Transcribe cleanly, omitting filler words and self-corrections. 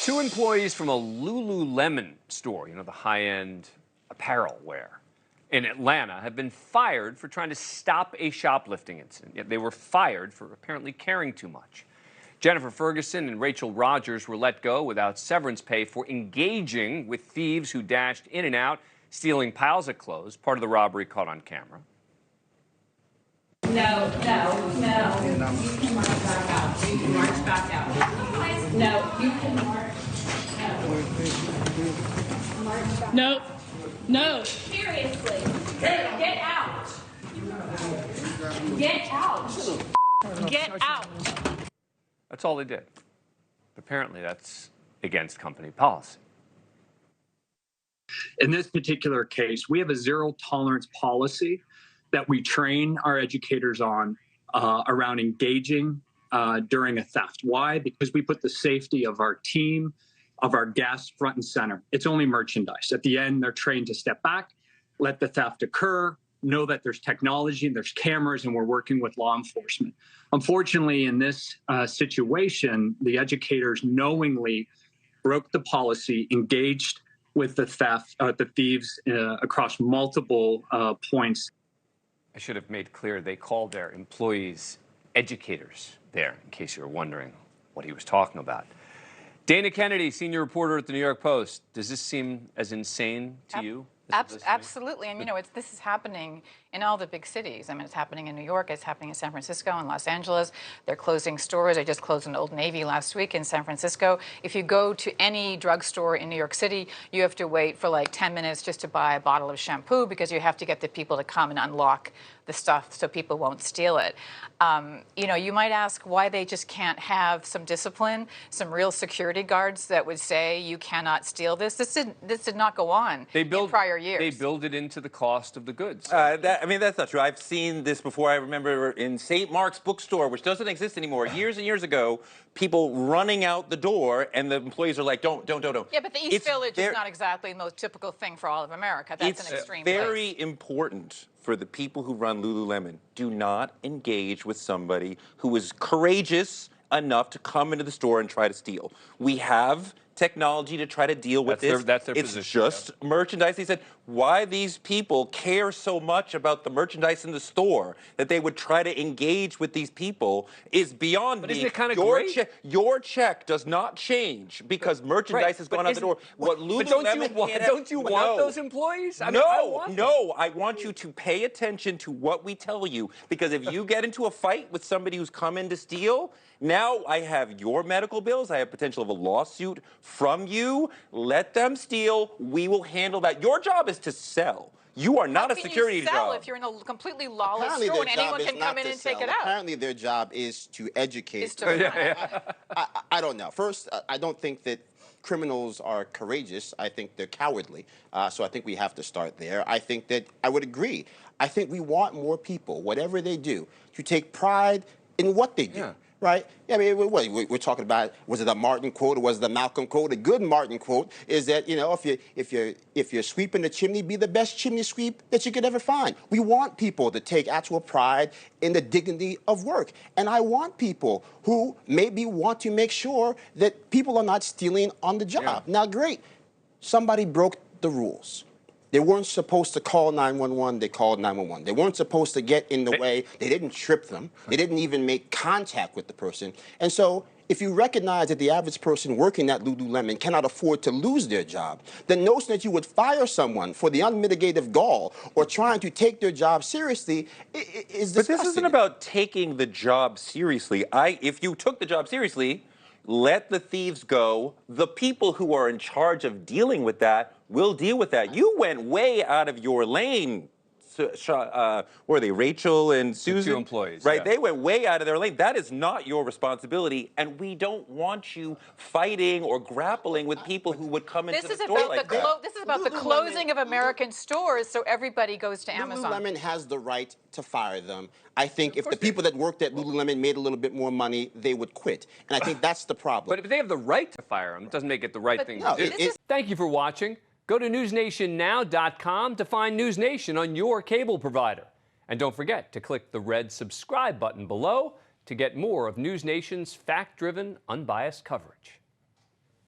Two employees from a Lululemon store, the high-end apparel wear, in Atlanta have been fired for trying to stop a shoplifting incident. Yet they were fired for apparently caring too much. Jennifer Ferguson and Rachel Rogers were let go without severance pay for engaging with thieves who dashed in and out, stealing piles of clothes, part of the robbery caught on camera. No. You can march back out. You can march back out. No, you can march. No. No. Seriously. Get out. Get out. Get out. That's all they did. Apparently, that's against company policy. In this particular case, we have a zero tolerance policy that we train our educators on around engaging during a theft. Why? Because we put the safety of our team, of our guests front and center. It's only merchandise. At the end, they're trained to step back, let the theft occur, know that there's technology and there's cameras, and we're working with law enforcement. Unfortunately, in this situation, the educators knowingly broke the policy, engaged with the thieves across multiple points. I should have made clear they called their employees educators there, in case you were wondering what he was talking about. Dana Kennedy, senior reporter at the New York Post. Does this seem as insane to you? Absolutely. And, this is happening in all the big cities. I mean, it's happening in New York. It's happening in San Francisco and Los Angeles. They're closing stores. They just closed an Old Navy last week in San Francisco. If you go to any drugstore in New York City, you have to wait for like 10 minutes just to buy a bottle of shampoo because you have to get the people to come and unlock the stuff so people won't steal it. You might ask why they just can't have some discipline, some real security guards that would say you cannot steal this. This did not go on in prior years. They build it into the cost of the goods. That's not true. I've seen this before. I remember in St. Mark's bookstore, which doesn't exist anymore, years and years ago, people running out the door, and the employees are like, don't. Yeah, but the East Village is not exactly the most typical thing for all of America. That's an extreme place. It's very important for the people who run Lululemon. Do not engage with somebody who is courageous enough to come into the store and try to steal. We have technology to try to deal with this. That's their it's position, just merchandise. He said, why these people care so much about the merchandise in the store that they would try to engage with these people is beyond me. But isn't it kind of great? Your check does not change because merchandise has gone out the door. What Lululemon don't you want those employees? I want you to pay attention to what we tell you, because if you get into a fight with somebody who's come in to steal, now I have your medical bills. I have potential of a lawsuit from you. Let them steal. We will handle that. Your job is to sell. You are not a security job. How can you sell if you're in a completely lawless store and anyone can come in and take it out? Apparently their job is to educate. I don't know. First, I don't think that criminals are courageous. I think they're cowardly. So I think we have to start there. I think that I would agree. I think we want more people, whatever they do, to take pride in what they do. Yeah. Right? I mean, we're talking about, was it a Martin quote or was it a Malcolm quote? A good Martin quote is that, if you're sweeping the chimney, be the best chimney sweep that you could ever find. We want people to take actual pride in the dignity of work. And I want people who maybe want to make sure that people are not stealing on the job. Yeah. Now, great. Somebody broke the rules. They weren't supposed to call 911, they called 911. They weren't supposed to get in the way, they didn't trip them. They didn't even make contact with the person. And so, if you recognize that the average person working at Lululemon cannot afford to lose their job, the notion that you would fire someone for the unmitigated gall or trying to take their job seriously is disgusting. But this isn't about taking the job seriously. If you took the job seriously, let the thieves go. The people who are in charge of dealing with that will deal with that. You went way out of your lane. Were they Rachel and Susan? The two employees. Right, yeah. They went way out of their lane. That is not your responsibility, and we don't want you fighting or grappling with people who would come into the store like that. This is about the closing of American stores so everybody goes to Amazon. Lululemon has the right to fire them. I think if the people that worked at Lululemon made a little bit more money, they would quit. And I think that's the problem. But if they have the right to fire them, it doesn't make it the right thing to do. Thank you for watching. Go to newsnationnow.com to find NewsNation on your cable provider. And don't forget to click the red subscribe button below to get more of NewsNation's fact-driven, unbiased coverage.